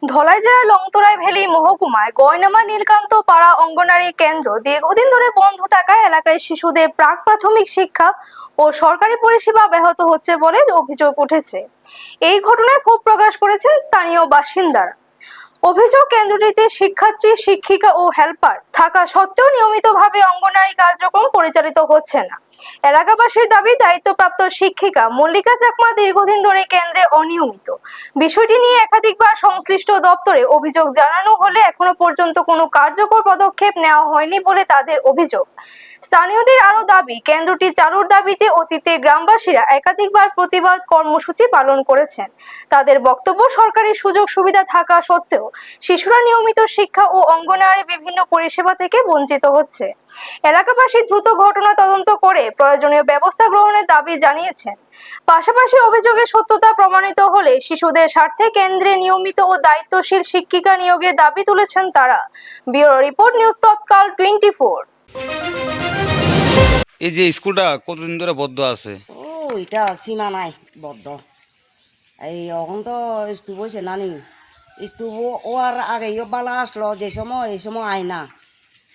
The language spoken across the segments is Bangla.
ধলাই জেলার লংতরাই ভ্যালি মহকুমায় গয়নামা নীলকান্ত পাড়া অঙ্গনারী কেন্দ্র দীর্ঘদিন ধরে বন্ধ থাকায় এলাকায় শিশুদের প্রাক প্রাথমিক শিক্ষা ও সরকারি পরিষেবা ব্যাহত হচ্ছে বলে অভিযোগ উঠেছে। এই ঘটনায় ক্ষোভ প্রকাশ করেছেন স্থানীয় বাসিন্দারা। অভিযোগ, কেন্দ্রটিতে শিক্ষার্থী, শিক্ষিকা ও হেল্পার থাকা সত্ত্বেও নিয়মিতভাবে অঙ্গনারী কার্যক্রম পরিচালিত হচ্ছে না। এলাকাবাসীর দাবি, দায়িত্বপ্রাপ্ত শিক্ষিকা মল্লিকা চাকমা দীর্ঘদিন ধরে কেন্দ্রে অনিয়মিত। বিষয়টি নিয়ে একাধিকবার সংশ্লিষ্ট দপ্তরে অভিযোগ জানানো হলে এখনো পর্যন্ত কোনো কার্যকর পদক্ষেপ নেওয়া হয়নি বলে তাদের অভিযোগ। স্থানীয়দের আরও দাবি, কেন্দ্রটি চালুর দাবিতে অতীতে গ্রামবাসীরা একাধিকবার প্রতিবাদ কর্মসূচি পালন করেছেন। তাদের বক্তব্য, সরকারি সুযোগ সুবিধা থাকা সত্ত্বেও শিশুরা নিয়মিত শিক্ষা ও অঙ্গনওয়াড়ি বিভিন্ন পরিষেবা থেকে বঞ্চিত হচ্ছে। এলাকাবাসী দ্রুত ঘটনা তদন্ত করে প্রয়োজনীয় ব্যবস্থা গ্রহণের দাবি জানিয়েছেন। পাশাপাশি অভিযোগের সত্যতা প্রমাণিত হলে শিশুদের স্বার্থে কেন্দ্রে নিয়মিত ও দায়িত্বশীল শিক্ষিকা নিয়োগের দাবি তুলেছেন তারা। ব্যুরো রিপোর্ট, নিউজ তৎকাল 24। এই যে স্কুলটা কতদিন ধরে বদ্ধ আছে? এটা সীমা নাই বদ্ধ। এই এখন তো স্টুব হয়েছে নানি, স্টুব ওয়ার আগে বালা আসলো যে সময়, এই সময় আয়না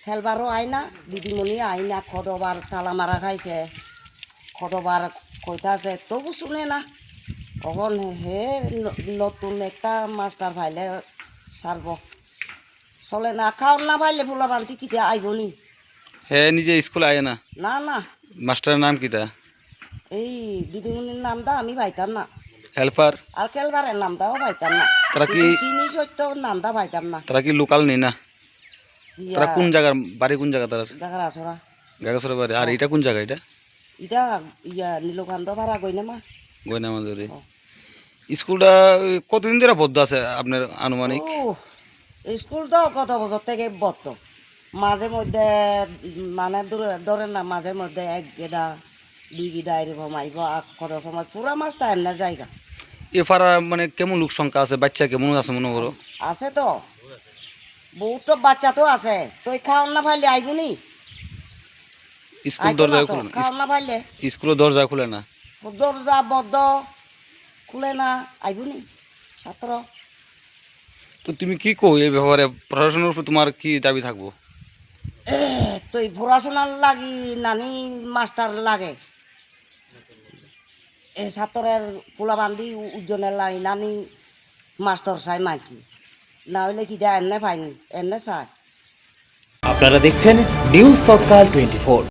খেলবারও আয়না, দিদিমণি আয়না কতবার তালা মারা খাইছে, কতবার কইতাছে, তবু শুনে না। তখন হে নতুন একটা মাস্টার পাইলে সারব, চলে না। খাওয়ার না পাইলে ফুলা বান্তি কিতে আইব নি? হে নিজে স্কুল আয় না? না না। মাস্টারের নাম কিতা? এই দিদিমণির নামটা আমি পাইতাম না। হেল্পার আর খেলবারের নামটাও পাইতাম না। তারা কি চিনি সত্য নামটা পাইতাম না। তারা কি লোকাল নেই না? তারা কোন জায়গার বাড়ি? কোন জায়গা তার? গাগারাছড়া। গাগাছড়া বাড়ি। আর এটা কোন জায়গা? এটা নীলকান্ত ভাড়া গইনামা। গয়নামা ধরে। স্কুলটা কতদিন ধরে বদ্ধ আছে আপনার আনুমানিক? স্কুল তো কত বছর থেকে বদ্ধ। মাঝে মধ্যে মানে ধরেন না, মাঝে মধ্যে 1 গেদা 2 গেদা এরকম আইব, কত সময় পুরা মাসটা এমন জায়গা। এ পাড়া মানে কেমন লোক সংখ্যা আছে? বাচ্চা কেমন আছে মনে করো? আছে তো বহুত বাচ্চা তো আছে। তুই খাওয়ান না পাইলে আইবনি? স্কুল দরজা খুলে না? খাওয়ান না পাইলে স্কুলের দরজা খুলে না? দরজা বদ্ধ, খুলে না, আইবনি ছাত্র। তো তুমি কি কো এই ব্যাপারে? প্রশাসনের উপর তোমার কি দাবি থাকবো? তুই পড়াশোনার লাগি নানি মাস্টার লাগে, এই ছাত্রের পোলাবান্দি উজ্জনের লাগি নানি মাস্টার চাই মানছি, না হইলে কি দেয় এমনে পাইনি, এমনে চাই। আপনারা দেখছেন নিউজ তৎকাল 24।